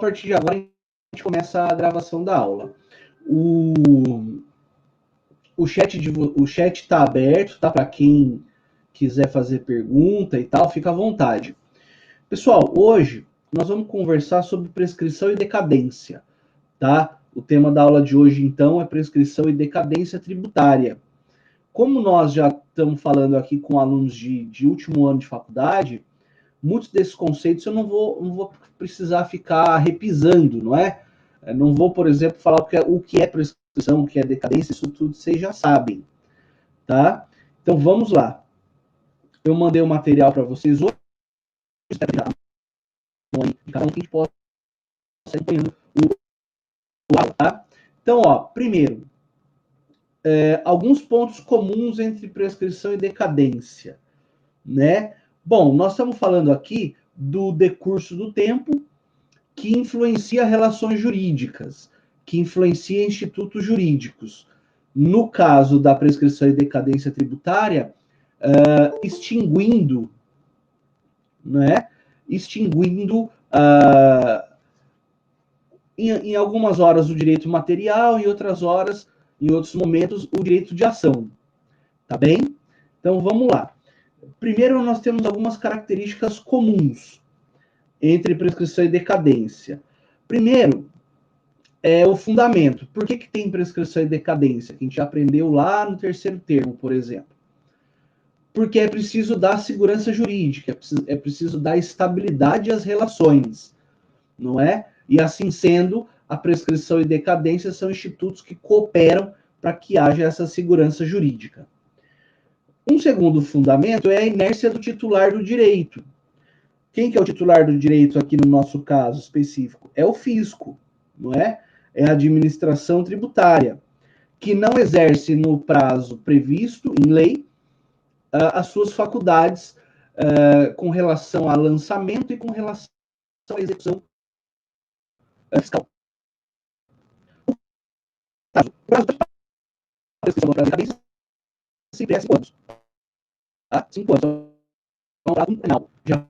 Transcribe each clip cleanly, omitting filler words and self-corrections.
partir de agora, a gente começa a gravação da aula. O chat está aberto, tá? Para quem quiser fazer pergunta e tal, fica à vontade. Pessoal, hoje nós vamos conversar sobre prescrição e decadência, tá? O tema da aula de hoje, então, é prescrição e decadência tributária. Como nós já estamos falando aqui com alunos de último ano de faculdade, muitos desses conceitos eu não vou precisar ficar repisando, não é? Eu não vou, por exemplo, falar o que é prescrição, o que é decadência, isso tudo vocês já sabem, tá? Então vamos lá. Eu mandei o material para vocês hoje, espero que cada um que a gente possa estar acompanhando o aula, tá? Então, ó, primeiro, alguns pontos comuns entre prescrição e decadência, né? Bom, nós estamos falando aqui do decurso do tempo que influencia relações jurídicas, que influencia institutos jurídicos. No caso da prescrição e decadência tributária, extinguindo, né? Extinguindo em algumas horas o direito material, em outras horas, em outros momentos, o direito de ação. Tá bem? Então vamos lá. Primeiro, nós temos algumas características comuns entre prescrição e decadência. Primeiro, é o fundamento. Por que tem prescrição e decadência? Que a gente já aprendeu lá no terceiro termo, por exemplo. Porque é preciso dar segurança jurídica, é preciso dar estabilidade às relações, não é? E assim sendo, a prescrição e decadência são institutos que cooperam para que haja essa segurança jurídica. Um segundo fundamento é a inércia do titular do direito. Quem que é o titular do direito aqui no nosso caso específico? É o fisco, não é? É a administração tributária, que não exerce no prazo previsto em lei as suas faculdades com relação a lançamento e com relação à execução fiscal. O prazo de prescrição da decadência sempre é 5 anos. Tá? 5 anos. É um prazo penal. Já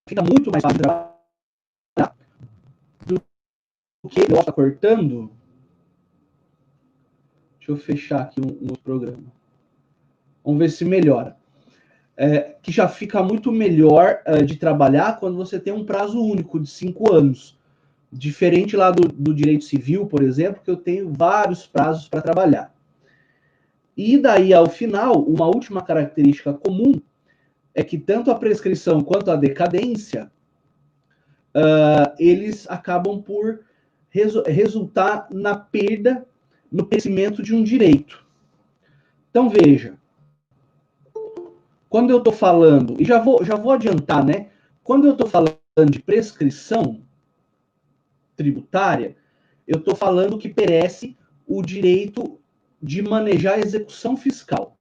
fica muito mais fácil trabalhar do que eu estou cortando. Deixa eu fechar aqui um programa. Vamos ver se melhora. Que já fica muito melhor de trabalhar quando você tem um prazo único de 5 anos. Diferente lá do direito civil, por exemplo, que eu tenho vários prazos para trabalhar. E daí, ao final, uma última característica comum é que tanto a prescrição quanto a decadência, eles acabam por resultar na perda, no perecimento de um direito. Então, veja, quando eu estou falando, e já vou adiantar, né? Quando eu estou falando de prescrição tributária, eu estou falando que perece o direito de manejar a execução fiscal.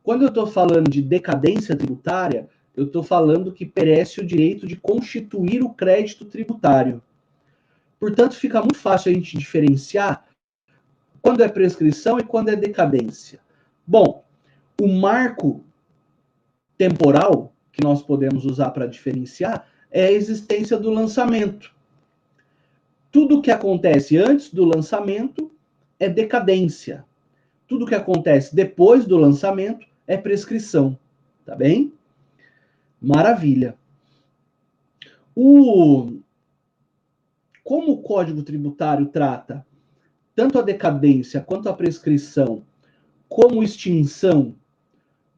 Quando eu estou falando de decadência tributária, eu estou falando que perece o direito de constituir o crédito tributário. Portanto, fica muito fácil a gente diferenciar quando é prescrição e quando é decadência. Bom, o marco temporal que nós podemos usar para diferenciar é a existência do lançamento. Tudo que acontece antes do lançamento é decadência. Tudo que acontece depois do lançamento é prescrição. Tá bem? Maravilha. Como o Código Tributário trata tanto a decadência quanto a prescrição como extinção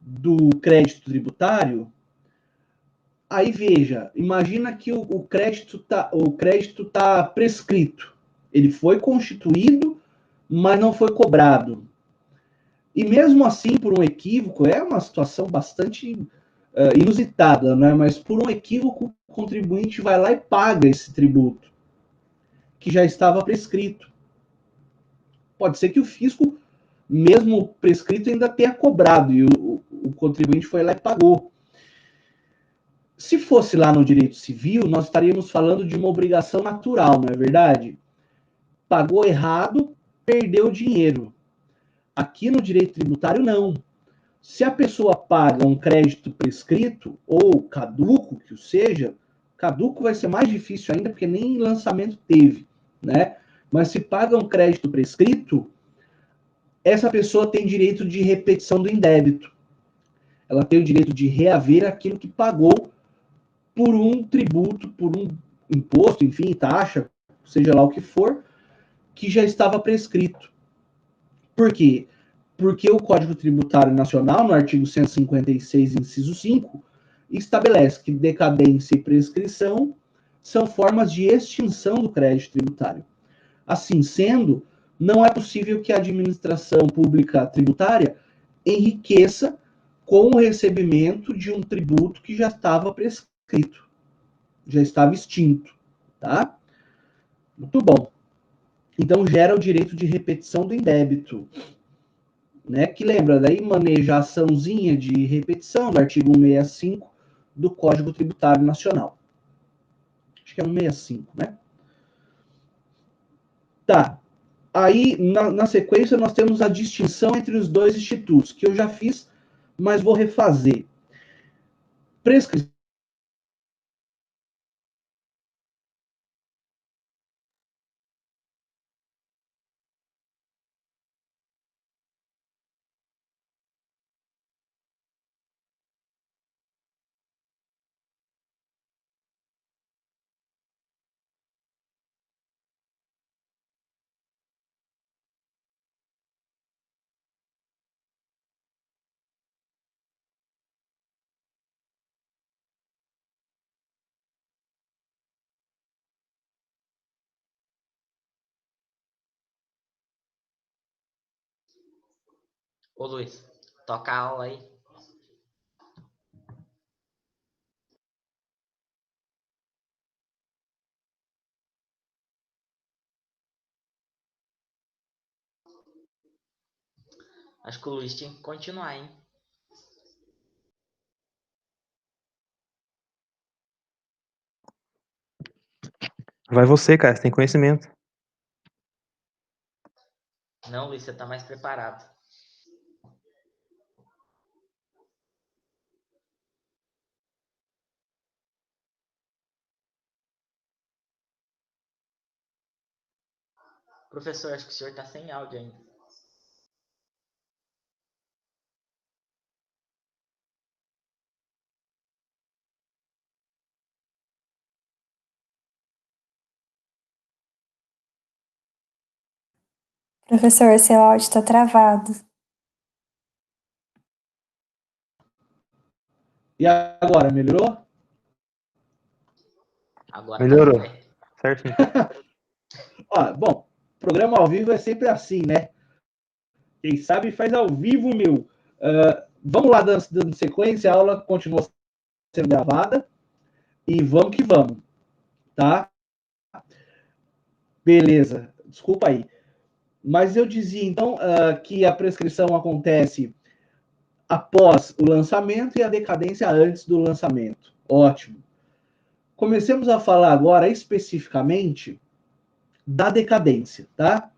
do crédito tributário, aí veja, imagina que o crédito tá prescrito. Ele foi constituído, mas não foi cobrado. E mesmo assim, por um equívoco, é uma situação bastante inusitada, né? Mas por um equívoco, o contribuinte vai lá e paga esse tributo, que já estava prescrito. Pode ser que o fisco, mesmo prescrito, ainda tenha cobrado, e o contribuinte foi lá e pagou. Se fosse lá no direito civil, nós estaríamos falando de uma obrigação natural, não é verdade? Pagou errado, perdeu dinheiro. Aqui no direito tributário, não. Se a pessoa paga um crédito prescrito, ou caduco, que o seja, Caduco vai ser mais difícil ainda, porque nem lançamento teve, né? Mas se paga um crédito prescrito, essa pessoa tem direito de repetição do indébito. Ela tem o direito de reaver aquilo que pagou por um tributo, por um imposto, enfim, taxa, seja lá o que for, que já estava prescrito. Por quê? Porque o Código Tributário Nacional, no artigo 156, inciso 5, estabelece que decadência e prescrição são formas de extinção do crédito tributário. Assim sendo, não é possível que a administração pública tributária enriqueça com o recebimento de um tributo que já estava prescrito, já estava extinto, tá? Muito bom. Então gera o direito de repetição do indébito, né? Que lembra daí maneja a açãozinha de repetição do artigo 165 do Código Tributário Nacional. Acho que é 165, né? Tá. Aí, na sequência, nós temos a distinção entre os dois institutos, que eu já fiz, mas vou refazer. Prescrição. Ô Luiz, toca a aula aí. Acho que o Luiz tinha que continuar, hein? Vai você, cara, você tem conhecimento. Não, Luiz, você tá mais preparado. Professor, acho que o senhor tá sem áudio ainda. Professor, seu áudio está travado. E agora, melhorou? Agora Melhorou. tá perfeito. Certinho. Ó, bom, programa ao vivo é sempre assim, né? Quem sabe faz ao vivo, meu. Vamos lá, dando sequência, a aula continua sendo gravada. E vamos que vamos, tá? Beleza, desculpa aí. Mas eu dizia, então, que a prescrição acontece após o lançamento e a decadência antes do lançamento. Ótimo. Comecemos a falar agora especificamente da decadência, tá?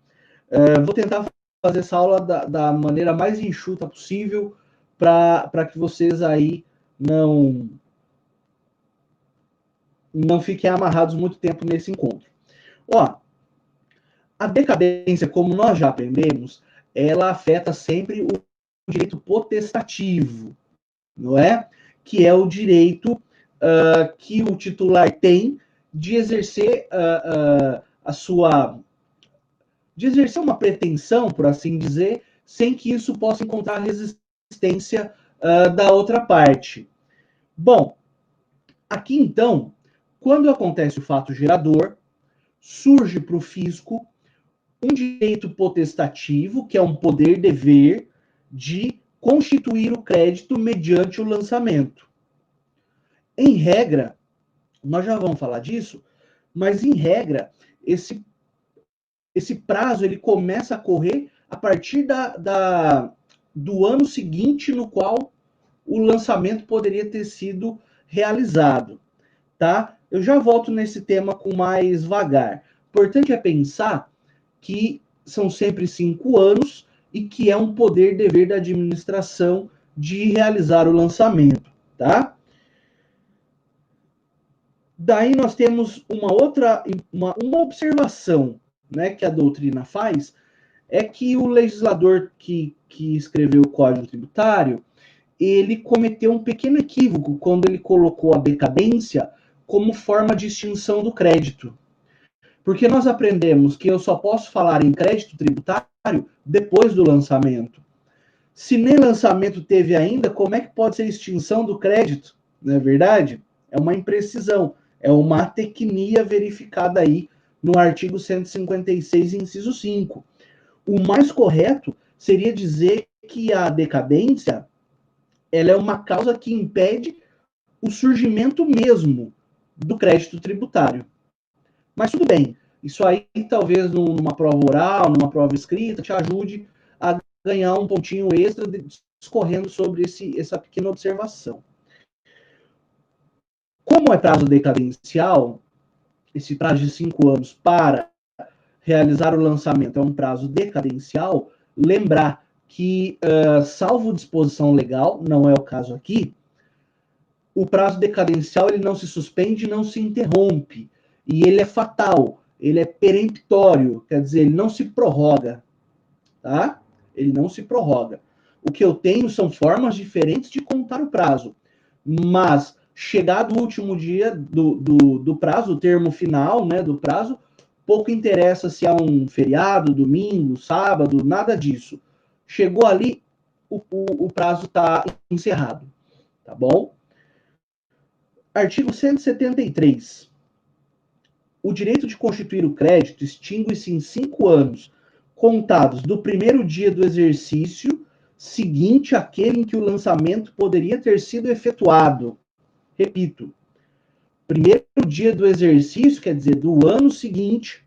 Vou tentar fazer essa aula da maneira mais enxuta possível para que vocês aí não fiquem amarrados muito tempo nesse encontro. Ó, a decadência, como nós já aprendemos, ela afeta sempre o direito potestativo, não é? Que é o direito que o titular tem de exercer a sua... de exercer uma pretensão, por assim dizer, sem que isso possa encontrar resistência da outra parte. Bom, aqui então, quando acontece o fato gerador, surge para o fisco um direito potestativo, que é um poder-dever de constituir o crédito mediante o lançamento. Em regra, nós já vamos falar disso, mas em regra, esse prazo ele começa a correr a partir do ano seguinte no qual o lançamento poderia ter sido realizado, tá? Eu já volto nesse tema com mais vagar. Importante é pensar que são sempre 5 anos e que é um poder-dever da administração de realizar o lançamento, tá? Daí nós temos uma observação, né, que a doutrina faz, é que o legislador que escreveu o Código Tributário, ele cometeu um pequeno equívoco quando ele colocou a decadência como forma de extinção do crédito. Porque nós aprendemos que eu só posso falar em crédito tributário depois do lançamento. Se nem lançamento teve ainda, como é que pode ser extinção do crédito? Não é verdade? É uma imprecisão, é uma atecnia verificada aí no artigo 156, inciso 5. O mais correto seria dizer que a decadência ela é uma causa que impede o surgimento mesmo do crédito tributário. Mas tudo bem, isso aí talvez numa prova oral, numa prova escrita, te ajude a ganhar um pontinho extra discorrendo sobre essa pequena observação. Como é prazo decadencial, esse prazo de 5 anos para realizar o lançamento é um prazo decadencial, lembrar que, salvo disposição legal, não é o caso aqui, o prazo decadencial ele não se suspende, não se interrompe, e ele é fatal, ele é peremptório, quer dizer, ele não se prorroga, tá? Ele não se prorroga. O que eu tenho são formas diferentes de contar o prazo, mas chegado o último dia do prazo, o termo final, né, do prazo, pouco interessa se é um feriado, domingo, sábado, nada disso. Chegou ali, o prazo está encerrado, tá bom? Artigo 173. O direito de constituir o crédito extingue-se em 5 anos, contados do primeiro dia do exercício seguinte àquele em que o lançamento poderia ter sido efetuado. Repito, primeiro dia do exercício, quer dizer, do ano seguinte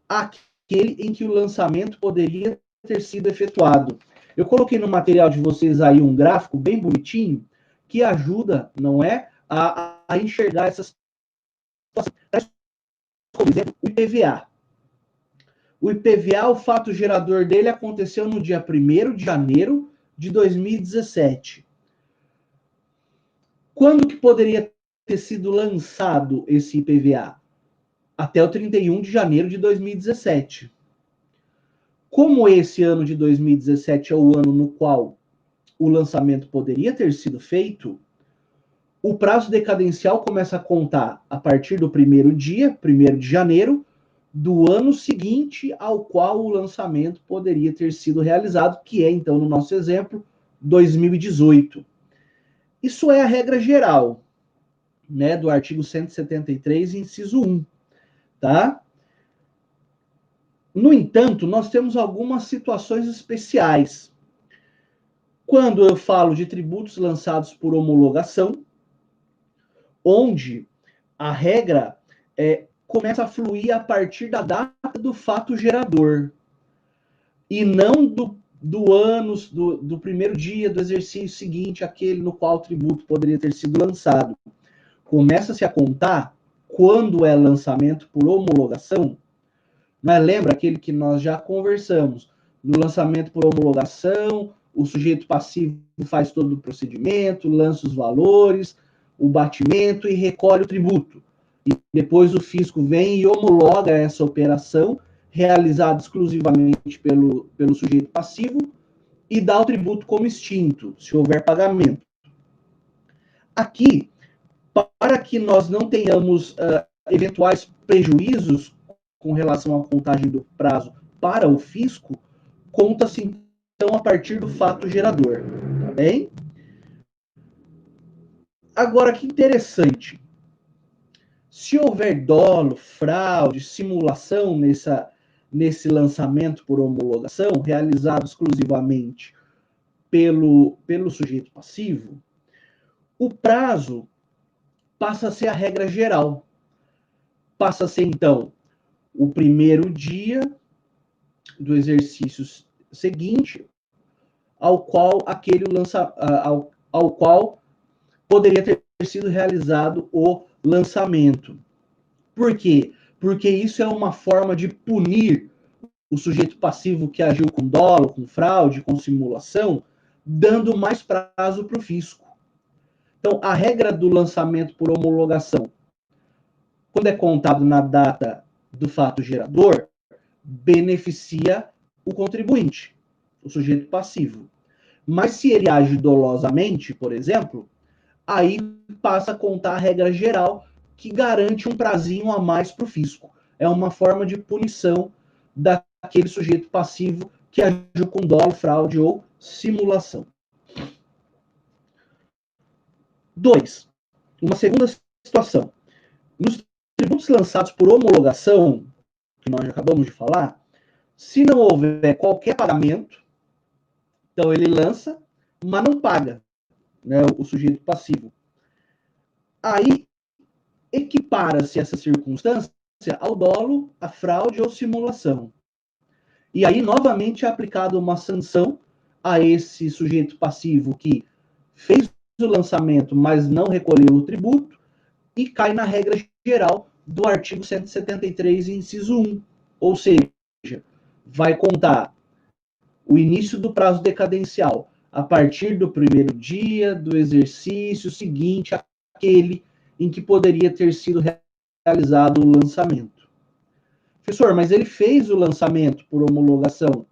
àquele em que o lançamento poderia ter sido efetuado. Eu coloquei no material de vocês aí um gráfico bem bonitinho que ajuda, não é, a enxergar essas situações. Por exemplo, o IPVA. O IPVA, o fato gerador dele aconteceu no dia 1º de janeiro de 2017. Quando que poderia ter sido lançado esse IPVA? Até o 31 de janeiro de 2017. Como esse ano de 2017 é o ano no qual o lançamento poderia ter sido feito, o prazo decadencial começa a contar a partir do primeiro dia, 1º de janeiro, do ano seguinte ao qual o lançamento poderia ter sido realizado, que é, então, no nosso exemplo, 2018. Isso é a regra geral, né, do artigo 173, inciso 1, tá? No entanto, nós temos algumas situações especiais. Quando eu falo de tributos lançados por homologação, onde a regra começa a fluir a partir da data do fato gerador, e não do primeiro dia do exercício seguinte, aquele no qual o tributo poderia ter sido lançado. Começa-se a contar quando é lançamento por homologação, mas lembra aquele que nós já conversamos, no lançamento por homologação, o sujeito passivo faz todo o procedimento, lança os valores, o batimento e recolhe o tributo. E depois o fisco vem e homologa essa operação, realizada exclusivamente pelo sujeito passivo, e dá o tributo como extinto, se houver pagamento. Aqui, para que nós não tenhamos eventuais prejuízos com relação à contagem do prazo para o fisco, conta-se então a partir do fato gerador, tá bem? Agora, que interessante. Se houver dolo, fraude, simulação nesse lançamento por homologação, realizado exclusivamente pelo sujeito passivo, o prazo passa a ser a regra geral. Passa a ser, então, o primeiro dia do exercício seguinte ao qual ao qual poderia ter sido realizado o lançamento. Por quê? Porque isso é uma forma de punir o sujeito passivo que agiu com dolo, com fraude, com simulação, dando mais prazo para o fisco. Então, a regra do lançamento por homologação quando é contado na data do fato gerador, beneficia o contribuinte, o sujeito passivo. Mas se ele age dolosamente, por exemplo, aí passa a contar a regra geral que garante um prazinho a mais para o fisco. É uma forma de punição daquele sujeito passivo que agiu com dolo, fraude ou simulação. 2. Uma segunda situação. Nos tributos lançados por homologação, que nós já acabamos de falar, se não houver qualquer pagamento, então ele lança, mas não paga, né, o sujeito passivo. Aí equipara-se essa circunstância ao dolo, à fraude ou simulação. E aí, novamente, é aplicada uma sanção a esse sujeito passivo que fez o lançamento, mas não recolheu o tributo, e cai na regra geral do artigo 173, inciso 1. Ou seja, vai contar o início do prazo decadencial a partir do primeiro dia do exercício seguinte àquele em que poderia ter sido realizado o lançamento. Professor, mas ele fez o lançamento por homologação.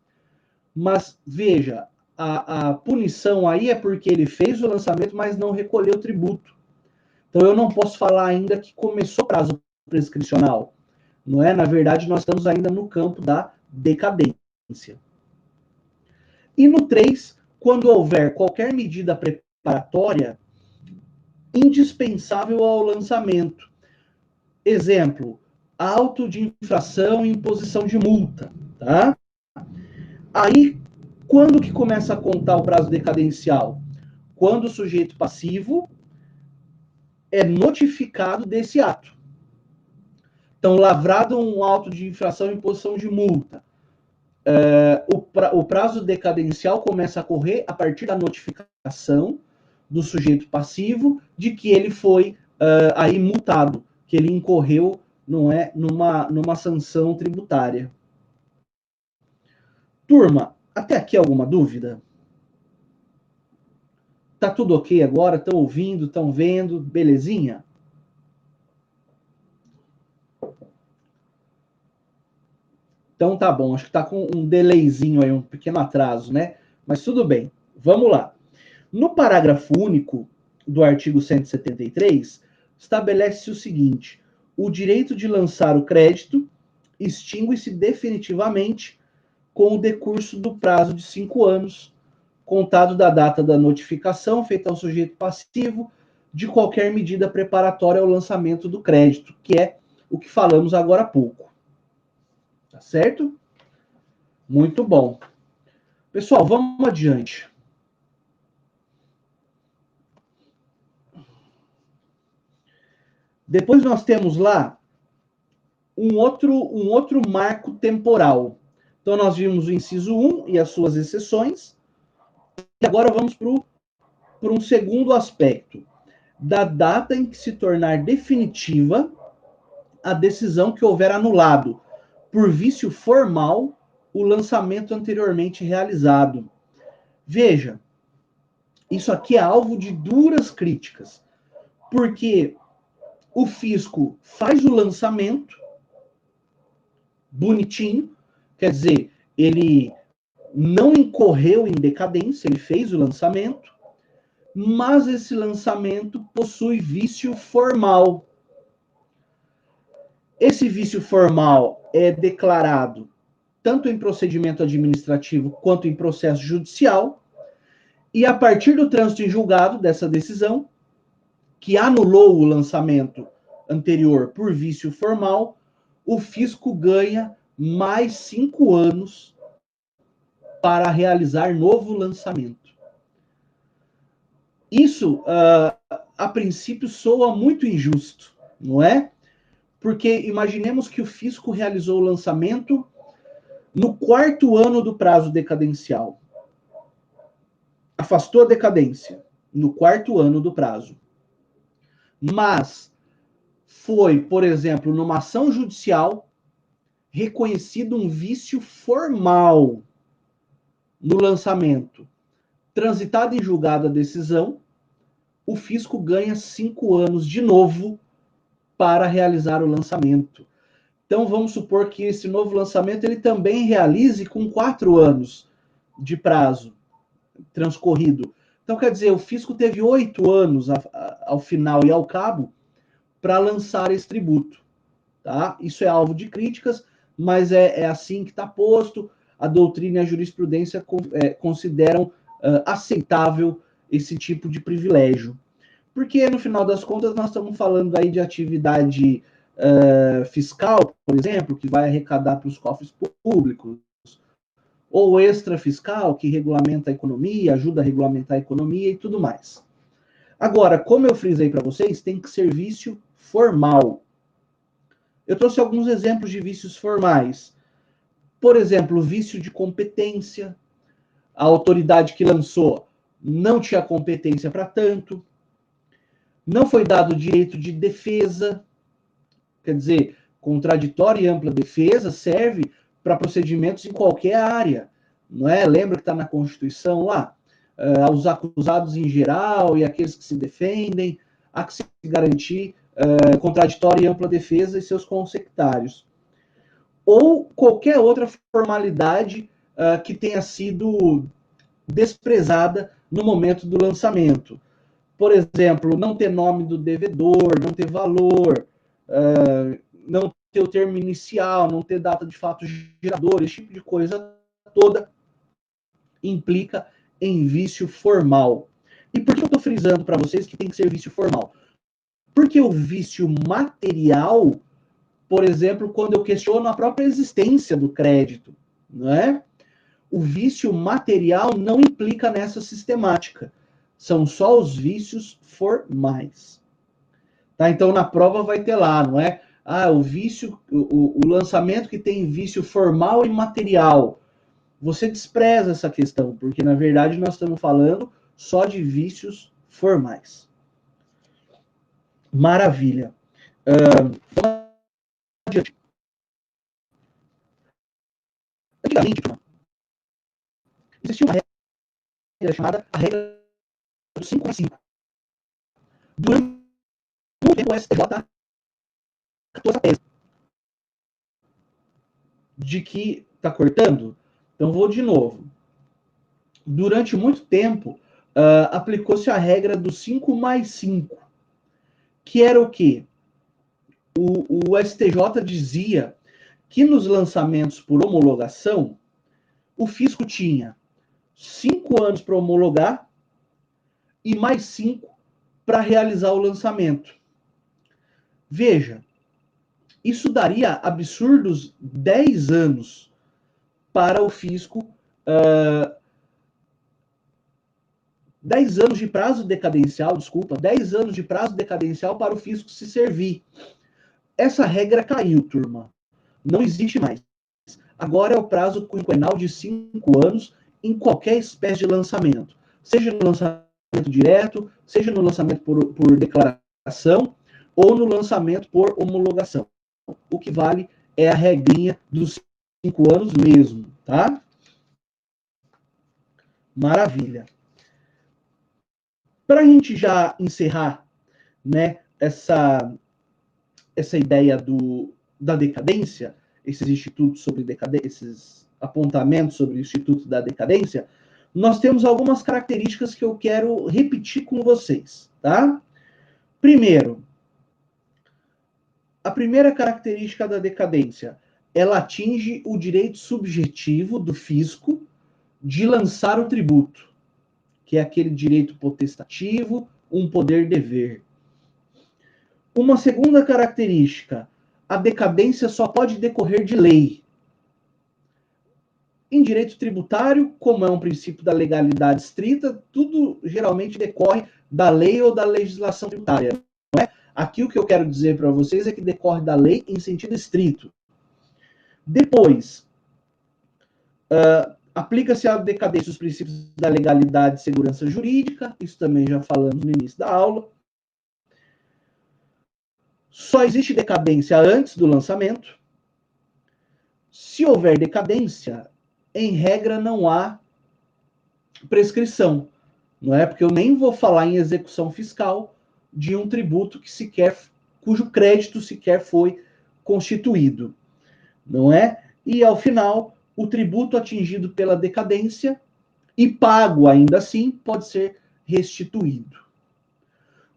Mas, veja, a punição aí é porque ele fez o lançamento, mas não recolheu o tributo. Então, eu não posso falar ainda que começou o prazo prescricional. Não é? Na verdade, nós estamos ainda no campo da decadência. E no 3, quando houver qualquer medida preparatória indispensável ao lançamento. Exemplo, auto de infração e imposição de multa. Tá? Aí, quando que começa a contar o prazo decadencial? Quando o sujeito passivo é notificado desse ato. Então, lavrado um auto de infração e imposição de multa. O prazo decadencial começa a correr a partir da notificação do sujeito passivo de que ele foi aí multado, que ele incorreu, não é, numa sanção tributária. Turma, até aqui alguma dúvida? Tá tudo ok agora? Estão ouvindo, estão vendo? Belezinha? Então tá bom, acho que tá com um delayzinho aí, um pequeno atraso, né? Mas tudo bem, vamos lá. No parágrafo único do artigo 173, estabelece o seguinte: o direito de lançar o crédito extingue-se definitivamente com o decurso do prazo de 5 anos, contado da data da notificação feita ao sujeito passivo de qualquer medida preparatória ao lançamento do crédito, que é o que falamos agora há pouco. Tá certo? Muito bom. Pessoal, vamos adiante. Depois nós temos lá um outro marco temporal. Então, nós vimos o inciso 1 e as suas exceções. E agora vamos para um segundo aspecto. Da data em que se tornar definitiva a decisão que houver anulado, por vício formal, o lançamento anteriormente realizado. Veja, isso aqui é alvo de duras críticas, porque o fisco faz o lançamento bonitinho, quer dizer, ele não incorreu em decadência, ele fez o lançamento, mas esse lançamento possui vício formal. Esse vício formal é declarado tanto em procedimento administrativo quanto em processo judicial, e a partir do trânsito em julgado dessa decisão, que anulou o lançamento anterior por vício formal, o fisco ganha mais 5 anos para realizar novo lançamento. Isso, a princípio, soa muito injusto, não é? Porque imaginemos que o fisco realizou o lançamento no 4º ano do prazo decadencial. Afastou a decadência no 4º ano do prazo. Mas foi, por exemplo, numa ação judicial, reconhecido um vício formal no lançamento. Transitada em julgado a decisão, o fisco ganha 5 anos de novo para realizar o lançamento. Então, vamos supor que esse novo lançamento ele também realize com 4 anos de prazo transcorrido. Então, quer dizer, o fisco teve 8 anos ao final e ao cabo para lançar esse tributo. Tá? Isso é alvo de críticas, mas é assim que está posto. A doutrina e a jurisprudência consideram aceitável esse tipo de privilégio. Porque, no final das contas, nós estamos falando aí de atividade fiscal, por exemplo, que vai arrecadar para os cofres públicos, ou extrafiscal, que regulamenta a economia, ajuda a regulamentar a economia e tudo mais. Agora, como eu frisei para vocês, tem que ser vício formal. Eu trouxe alguns exemplos de vícios formais. Por exemplo, vício de competência. A autoridade que lançou não tinha competência para tanto. Não foi dado direito de defesa. Quer dizer, contraditória e ampla defesa serve para procedimentos em qualquer área. Não é? Lembra que está na Constituição lá? Aos acusados em geral e aqueles que se defendem, há que se garantir contraditória e ampla defesa e seus consectários. Ou qualquer outra formalidade que tenha sido desprezada no momento do lançamento. Por exemplo, não ter nome do devedor, não ter valor, não ter o termo inicial, não ter data de fato gerador, esse tipo de coisa toda implica em vício formal. E por que eu estou frisando para vocês que tem que ser vício formal? Porque o vício material, por exemplo, quando eu questiono a própria existência do crédito, não é? O vício material não implica nessa sistemática. São só os vícios formais. Tá? Então, na prova vai ter lá, não é? O vício, o lançamento que tem vício formal e material. Você despreza essa questão, porque, na verdade, nós estamos falando só de vícios formais. Maravilha. Vamos adiante. Antigamente, existia uma regra chamada a regra do 5x5. Durante muito tempo, o STJ acatou essa tese. De que está cortando? Então, vou de novo. Durante muito tempo, aplicou-se a regra do 5+5, que era o quê? O STJ dizia que nos lançamentos por homologação, o fisco tinha 5 anos para homologar e mais 5 para realizar o lançamento. Veja, isso daria absurdos 10 anos para o fisco, 10 anos de prazo decadencial, 10 anos de prazo decadencial para o fisco se servir. Essa regra caiu, turma. Não existe mais. Agora é o prazo quinquenal de 5 anos em qualquer espécie de lançamento. Seja no lançamento direto, seja no lançamento por declaração ou no lançamento por homologação. O que vale é a regrinha dos 5 anos mesmo, tá? Maravilha. Para a gente já encerrar, né, essa ideia da decadência, esses institutos sobre decadência, esses apontamentos sobre o Instituto da Decadência, nós temos algumas características que eu quero repetir com vocês, tá? Primeiro, a primeira característica da decadência, ela atinge o direito subjetivo do fisco de lançar o tributo, que é aquele direito potestativo, um poder-dever. Uma segunda característica, a decadência só pode decorrer de lei. Em direito tributário, como é um princípio da legalidade estrita, tudo geralmente decorre da lei ou da legislação tributária. Não é? Aqui o que eu quero dizer para vocês é que decorre da lei em sentido estrito. Depois, aplica-se à decadência os princípios da legalidade e segurança jurídica, isso também já falamos no início da aula. Só existe decadência antes do lançamento. Se houver decadência, em regra não há prescrição, não é? Porque eu nem vou falar em execução fiscal de um tributo que sequer cujo crédito sequer foi constituído, não é? E, ao final, o tributo atingido pela decadência e pago ainda assim pode ser restituído.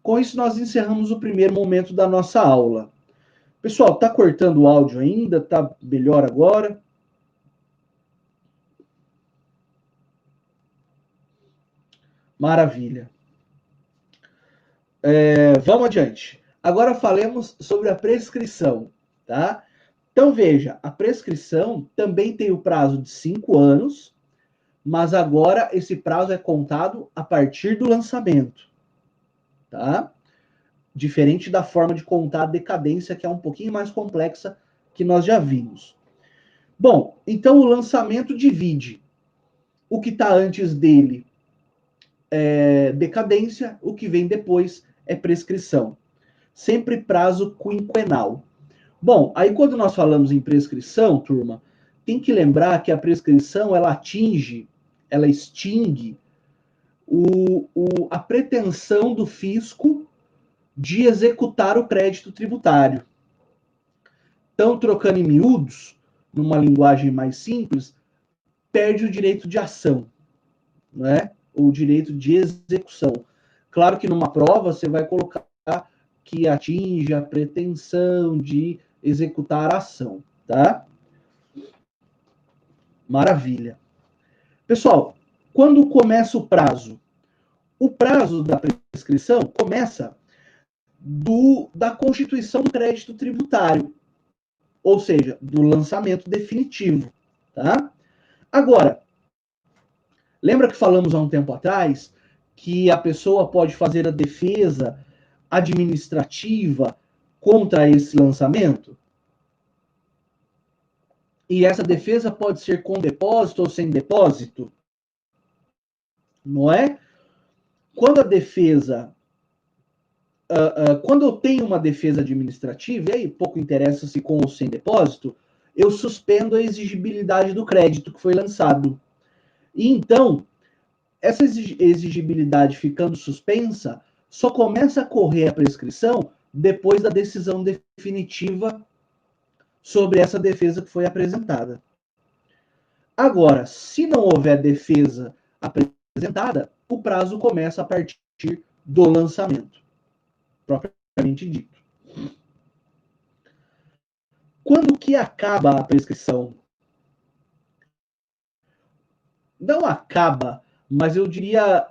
Com isso, nós encerramos o primeiro momento da nossa aula. Pessoal, tá cortando o áudio ainda? Tá melhor agora? Maravilha. Vamos adiante. Agora falemos sobre a prescrição, tá? Então, veja, a prescrição também tem o prazo de 5 anos, mas agora esse prazo é contado a partir do lançamento, tá? Diferente da forma de contar a decadência, que é um pouquinho mais complexa, que nós já vimos. Bom, então o lançamento divide o que está antes dele é decadência, o que vem depois é prescrição. Sempre prazo quinquenal. Bom, aí quando nós falamos em prescrição, turma, tem que lembrar que a prescrição ela extingue a pretensão do fisco de executar o crédito tributário. Então, trocando em miúdos, numa linguagem mais simples, perde o direito de ação, né? O direito de execução. Claro que numa prova você vai colocar que atinge a pretensão de executar a ação, tá? Maravilha. Pessoal, quando começa o prazo? O prazo da prescrição começa da constituição do crédito tributário, ou seja, do lançamento definitivo, tá? Agora, lembra que falamos há um tempo atrás que a pessoa pode fazer a defesa administrativa contra esse lançamento? E essa defesa pode ser com depósito ou sem depósito? Não é? Quando a defesa... quando eu tenho uma defesa administrativa, e aí pouco interessa se com ou sem depósito, eu suspendo a exigibilidade do crédito que foi lançado. E então, essa exigibilidade ficando suspensa, só começa a correr a prescrição depois da decisão definitiva sobre essa defesa que foi apresentada. Agora, se não houver defesa apresentada, o prazo começa a partir do lançamento, propriamente dito. Quando que acaba a prescrição? Não acaba, mas eu diria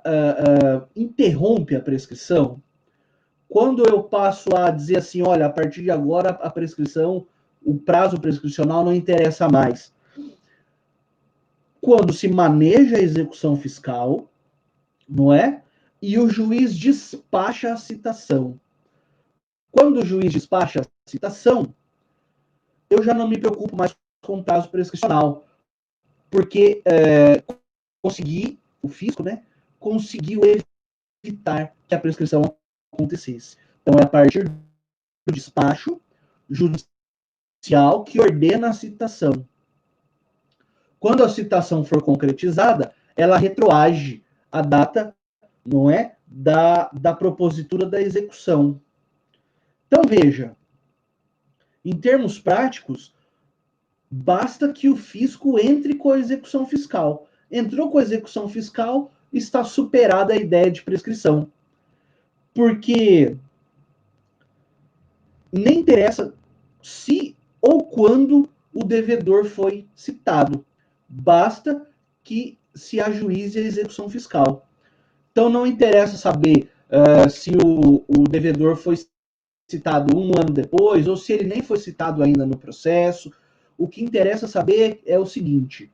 interrompe a prescrição. Quando eu passo a dizer assim, olha, a partir de agora a prescrição, o prazo prescricional não interessa mais. Quando se maneja a execução fiscal, não é? E o juiz despacha a citação. Quando o juiz despacha a citação, eu já não me preocupo mais com o prazo prescricional, porque o fisco, né, conseguiu evitar que a prescrição acontecesse. Então, é a partir do despacho judicial que ordena a citação. Quando a citação for concretizada, ela retroage a data, não é, da propositura da execução. Então, veja, em termos práticos, basta que o fisco entre com a execução fiscal. Entrou com a execução fiscal, está superada a ideia de prescrição. Porque nem interessa se ou quando o devedor foi citado. Basta que se ajuize a execução fiscal. Então, não interessa saber se o devedor foi citado um ano depois, ou se ele nem foi citado ainda no processo. O que interessa saber é o seguinte: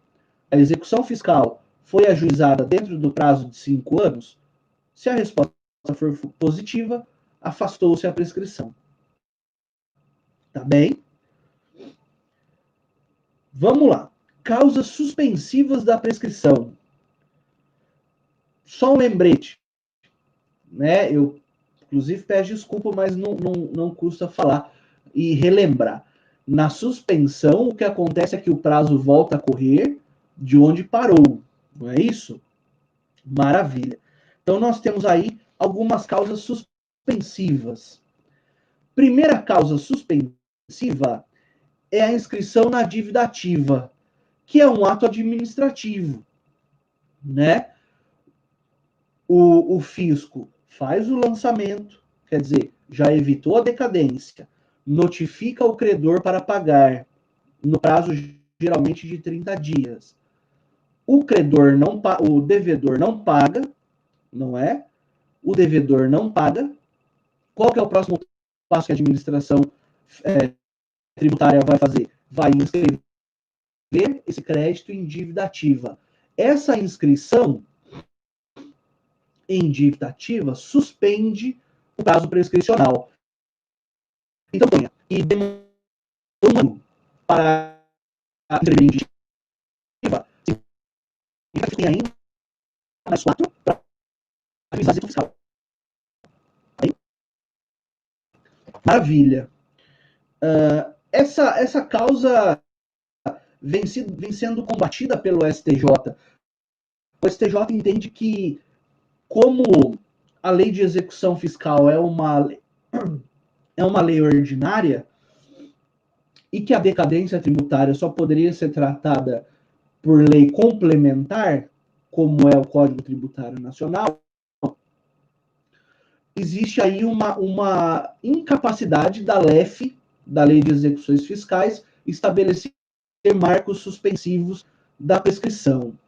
a execução fiscal foi ajuizada dentro do prazo de 5 anos? Se a resposta for positiva, afastou-se a prescrição. Tá bem? Vamos lá. Causas suspensivas da prescrição. Só um lembrete, né? Eu, inclusive, peço desculpa, mas não custa falar e relembrar. Na suspensão, o que acontece é que o prazo volta a correr de onde parou, não é isso? Maravilha. Então, nós temos aí algumas causas suspensivas. Primeira causa suspensiva é a inscrição na dívida ativa, que é um ato administrativo, né? O fisco faz o lançamento, quer dizer, já evitou a decadência, notifica o credor para pagar no prazo geralmente de 30 dias. O devedor não paga, não é? O devedor não paga. Qual que é o próximo passo que a administração tributária vai fazer? Vai inscrever esse crédito em dívida ativa. Essa inscrição em dívida ativa suspende o prazo prescricional. Então, e demanda um ano para inscrever em dívida ativa, significa que tem ainda mais 4 para avisar a fiscal. Aí, maravilha. Essa causa vem sendo combatida pelo STJ. O STJ entende que, como a lei de execução fiscal é uma lei ordinária e que a decadência tributária só poderia ser tratada por lei complementar, como é o Código Tributário Nacional, existe aí uma incapacidade da LEF, da Lei de Execuções Fiscais, estabelecer marcos suspensivos da prescrição.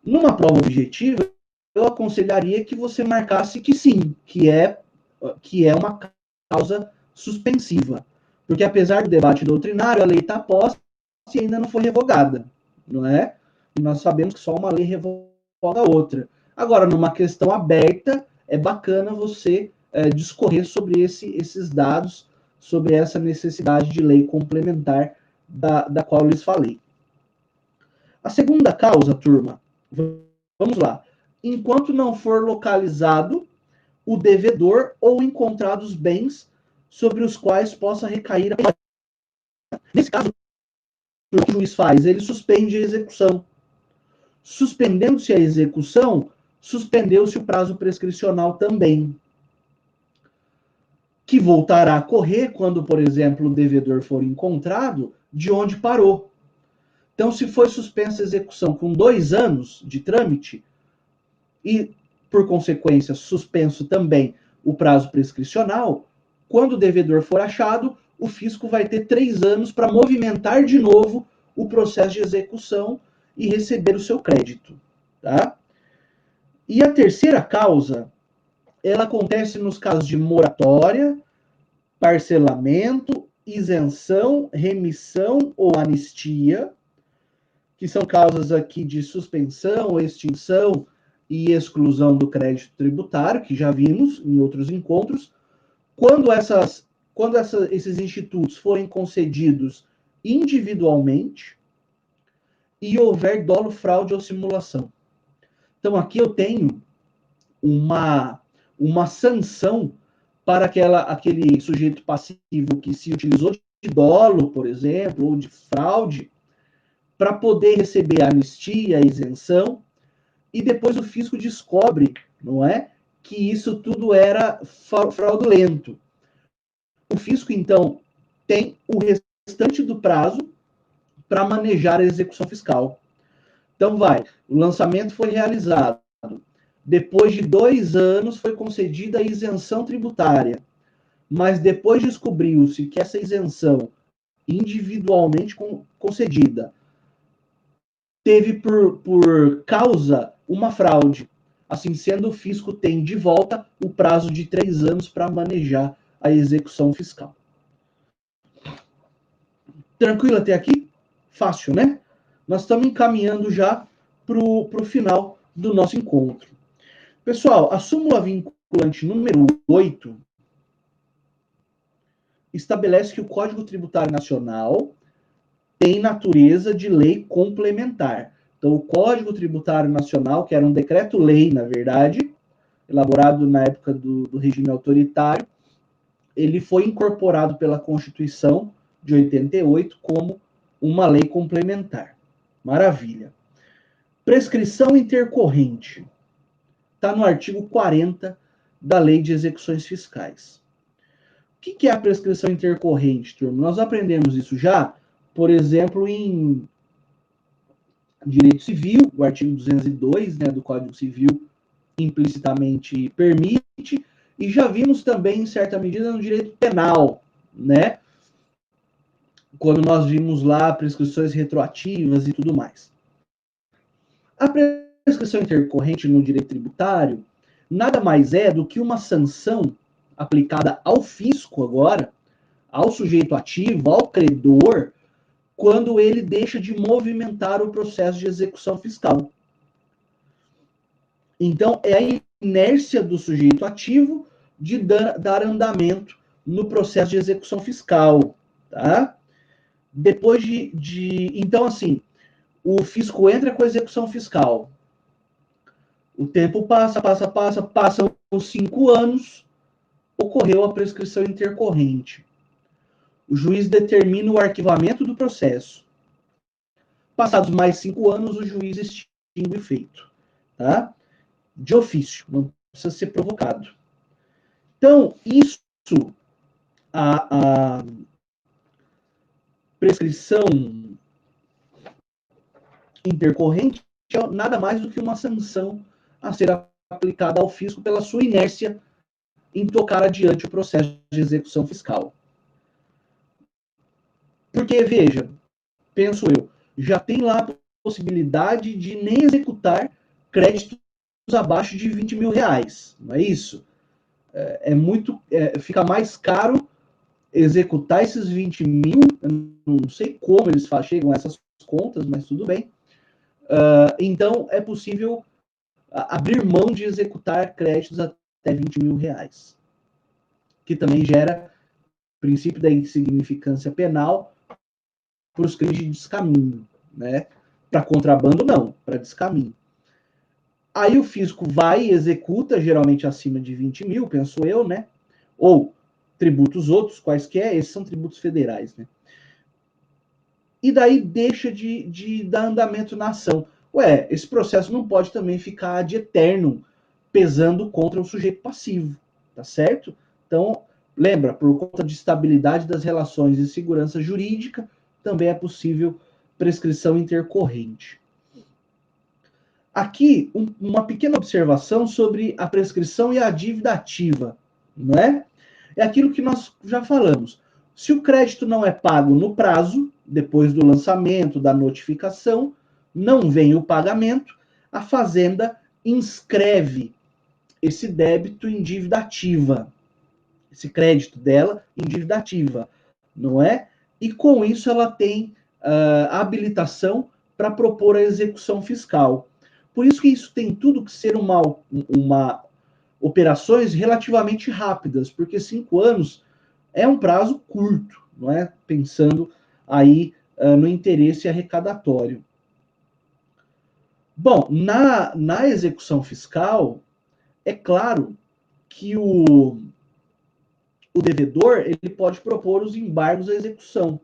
Numa prova objetiva, eu aconselharia que você marcasse que sim, que é uma causa suspensiva. Porque apesar do debate doutrinário, a lei está posta e ainda não foi revogada, não é? E nós sabemos que só uma lei revoga a outra. Agora, numa questão aberta, é bacana você discorrer sobre esses dados, sobre essa necessidade de lei complementar da qual eu lhes falei. A segunda causa, turma, vamos lá. Enquanto não for localizado o devedor ou encontrados bens sobre os quais possa recair a... Nesse caso, o que o juiz faz? Ele suspende a execução. Suspendendo-se a execução, suspendeu-se o prazo prescricional também, que voltará a correr quando, por exemplo, o devedor for encontrado de onde parou. Então, se foi suspensa a execução com 2 anos de trâmite e, por consequência, suspenso também o prazo prescricional, quando o devedor for achado, o fisco vai ter 3 anos para movimentar de novo o processo de execução e receber o seu crédito. Tá? E a terceira causa, ela acontece nos casos de moratória, parcelamento, isenção, remissão ou anistia, que são causas aqui de suspensão, extinção e exclusão do crédito tributário, que já vimos em outros encontros. Quando esses institutos forem concedidos individualmente e houver dolo, fraude ou simulação. Então, aqui eu tenho uma sanção para aquele sujeito passivo que se utilizou de dolo, por exemplo, ou de fraude, para poder receber a anistia, a isenção, e depois o fisco descobre, não é, que isso tudo era fraudulento. O fisco, então, tem o restante do prazo para manejar a execução fiscal. Então, o lançamento foi realizado. Depois de 2 anos foi concedida a isenção tributária, mas depois descobriu-se que essa isenção, individualmente concedida, teve por causa uma fraude. Assim sendo, o fisco tem de volta o prazo de 3 anos para manejar a execução fiscal. Tranquilo até aqui? Fácil, né? Nós estamos encaminhando já para o final do nosso encontro. Pessoal, a súmula vinculante número 8 estabelece que o Código Tributário Nacional tem natureza de lei complementar. Então, o Código Tributário Nacional, que era um decreto-lei, na verdade, elaborado na época do regime autoritário, ele foi incorporado pela Constituição de 88 como uma lei complementar. Maravilha. Prescrição intercorrente. Está no artigo 40 da Lei de Execuções Fiscais. que é a prescrição intercorrente, turma? Nós aprendemos isso já, por exemplo, em direito civil, o artigo 202, né, do Código Civil implicitamente permite, e já vimos também, em certa medida, no direito penal, né? Quando nós vimos lá prescrições retroativas e tudo mais. A prescrição intercorrente no direito tributário nada mais é do que uma sanção aplicada ao fisco agora, ao sujeito ativo, ao credor, quando ele deixa de movimentar o processo de execução fiscal. Então, é a inércia do sujeito ativo de dar andamento no processo de execução fiscal, tá? Depois então, assim, o fisco entra com a execução fiscal. O tempo passam os 5 anos, ocorreu a prescrição intercorrente. O juiz determina o arquivamento do processo. Passados mais 5 anos, o juiz extingue o feito, tá? De ofício, não precisa ser provocado. Então, isso, a prescrição intercorrente é nada mais do que uma sanção a ser aplicada ao fisco pela sua inércia em tocar adiante o processo de execução fiscal. Porque, veja, penso eu, já tem lá a possibilidade de nem executar créditos abaixo de 20 mil reais, não é isso? Fica mais caro executar esses 20 mil, eu não sei como eles chegam a essas contas, mas tudo bem. Então, é possível abrir mão de executar créditos até 20 mil reais, que também gera princípio da insignificância penal para os crimes de descaminho, né? Para contrabando, não, para descaminho. Aí o fisco vai e executa, geralmente acima de 20 mil, penso eu, né? Ou tributos outros, quaisquer, esses são tributos federais, né? E daí deixa de dar andamento na ação. Ué, esse processo não pode também ficar de eterno pesando contra o sujeito passivo, tá certo? Então, lembra, por conta de estabilidade das relações e segurança jurídica, também é possível prescrição intercorrente. Aqui, uma pequena observação sobre a prescrição e a dívida ativa, não é? É aquilo que nós já falamos. Se o crédito não é pago no prazo, depois do lançamento, da notificação, não vem o pagamento, a Fazenda inscreve esse débito em dívida ativa, esse crédito dela em dívida ativa, não é? E com isso ela tem habilitação para propor a execução fiscal. Por isso que isso tem tudo que ser uma operações relativamente rápidas, porque 5 anos é um prazo curto, não é? Pensando aí no interesse arrecadatório. Bom, na execução fiscal, é claro que o devedor ele pode propor os embargos à execução,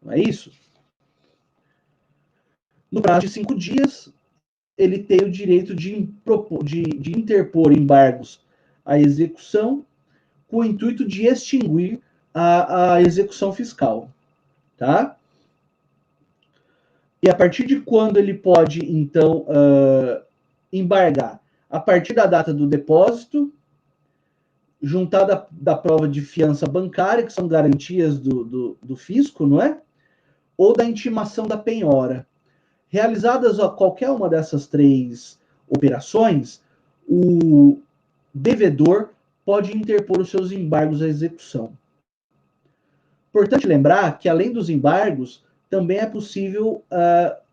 não é isso? No prazo de 5 dias, ele tem o direito de interpor embargos à execução com o intuito de extinguir a execução fiscal, tá? E a partir de quando ele pode, então, embargar? A partir da data do depósito, juntada da prova de fiança bancária, que são garantias do fisco, não é? Ou da intimação da penhora. Realizadas qualquer uma dessas 3 operações, o devedor pode interpor os seus embargos à execução. Importante lembrar que, além dos embargos, também é possível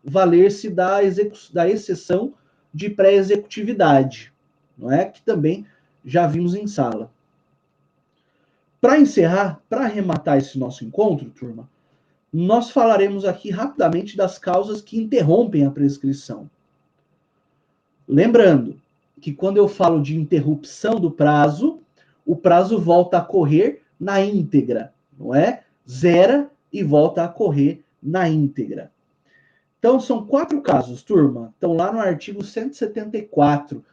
valer-se da exceção de pré-executividade, não é? Que também já vimos em sala. Para encerrar, para arrematar esse nosso encontro, turma, nós falaremos aqui rapidamente das causas que interrompem a prescrição. Lembrando que quando eu falo de interrupção do prazo, o prazo volta a correr na íntegra, não é? Zera e volta a correr na íntegra. Então, são 4 casos, turma. Estão lá no artigo 174.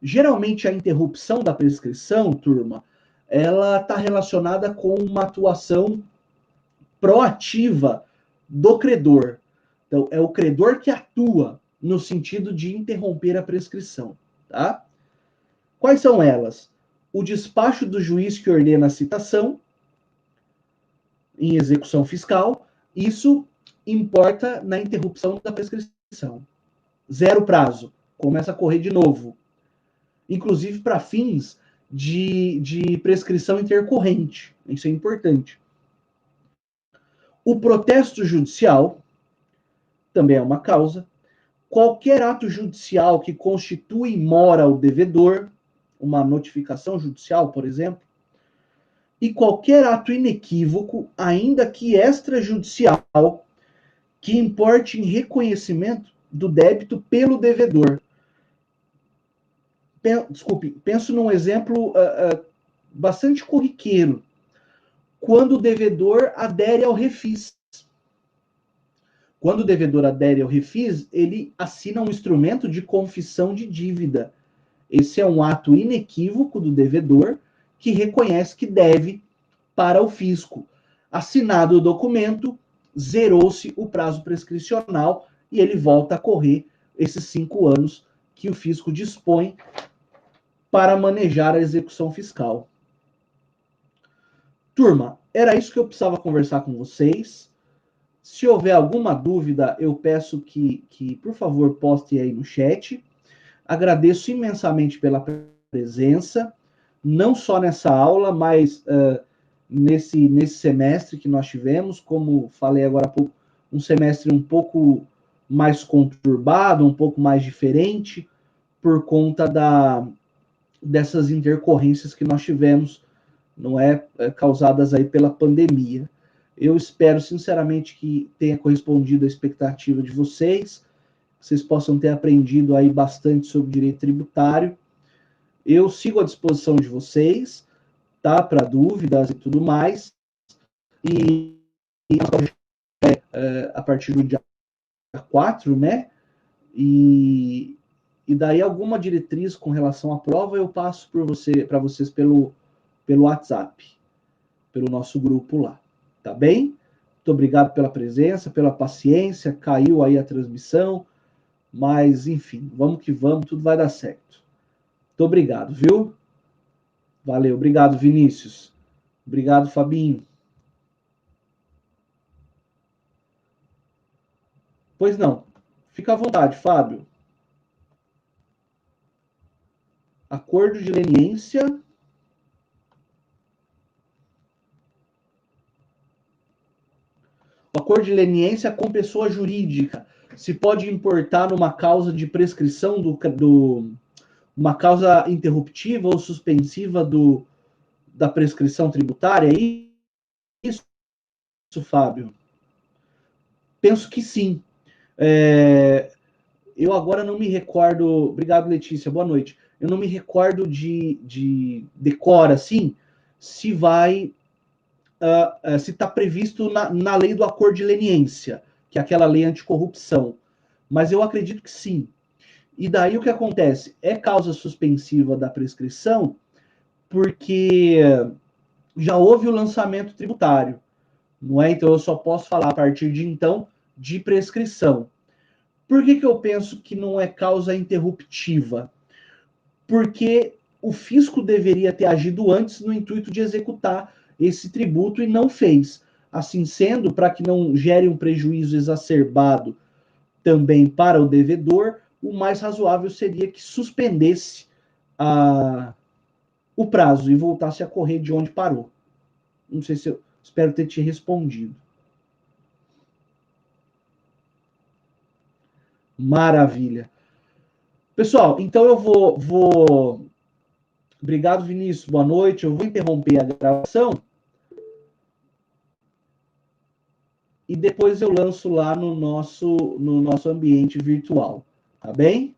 Geralmente, a interrupção da prescrição, turma, ela está relacionada com uma atuação proativa do credor. Então, é o credor que atua no sentido de interromper a prescrição, tá? Quais são elas? O despacho do juiz que ordena a citação em execução fiscal, isso importa na interrupção da prescrição. Zero prazo, começa a correr de novo. Inclusive para fins de prescrição intercorrente, isso é importante. O protesto judicial também é uma causa. Qualquer ato judicial que constitui mora ao devedor, uma notificação judicial, por exemplo, e qualquer ato inequívoco, ainda que extrajudicial, que importe em reconhecimento do débito pelo devedor. Desculpe, penso num exemplo bastante corriqueiro. Quando o devedor adere ao refis. Quando o devedor adere ao refis, ele assina um instrumento de confissão de dívida. Esse é um ato inequívoco do devedor que reconhece que deve para o fisco. Assinado o documento, zerou-se o prazo prescricional e ele volta a correr esses 5 anos que o fisco dispõe para manejar a execução fiscal. Turma, era isso que eu precisava conversar com vocês. Se houver alguma dúvida, eu peço que por favor, postem aí no chat. Agradeço imensamente pela presença, não só nessa aula, mas nesse semestre que nós tivemos, como falei agora há pouco, um semestre um pouco mais conturbado, um pouco mais diferente, por conta dessas intercorrências que nós tivemos, não é, causadas aí pela pandemia. Eu espero sinceramente que tenha correspondido à expectativa de vocês, que vocês possam ter aprendido aí bastante sobre direito tributário. Eu sigo à disposição de vocês, tá, para dúvidas e tudo mais. E a partir do dia 4, né? E daí alguma diretriz com relação à prova eu passo para vocês pelo WhatsApp, pelo nosso grupo lá, tá bem? Muito obrigado pela presença, pela paciência, caiu aí a transmissão, mas enfim, vamos que vamos, tudo vai dar certo. Muito obrigado, viu? Valeu, obrigado, Vinícius. Obrigado, Fabinho. Pois não, fica à vontade, Fábio. Acordo de leniência. O acordo de leniência com pessoa jurídica se pode importar numa causa de prescrição uma causa interruptiva ou suspensiva da prescrição tributária? É isso, Fábio? Penso que sim. Eu agora não me recordo. Obrigado, Letícia. Boa noite. Eu não me recordo de decor assim, se vai. Se está previsto na lei do acordo de leniência, que é aquela lei anticorrupção. Mas eu acredito que sim. E daí o que acontece? É causa suspensiva da prescrição, porque já houve o lançamento tributário, não é? Então eu só posso falar a partir de então de prescrição. Por que eu penso que não é causa interruptiva? Porque o fisco deveria ter agido antes no intuito de executar esse tributo e não fez. Assim sendo, para que não gere um prejuízo exacerbado também para o devedor, o mais razoável seria que suspendesse o prazo e voltasse a correr de onde parou. Não sei se eu espero ter te respondido. Maravilha. Pessoal, então eu vou... Obrigado, Vinícius. Boa noite. Eu vou interromper a gravação e depois eu lanço lá no nosso ambiente virtual. Tá bem?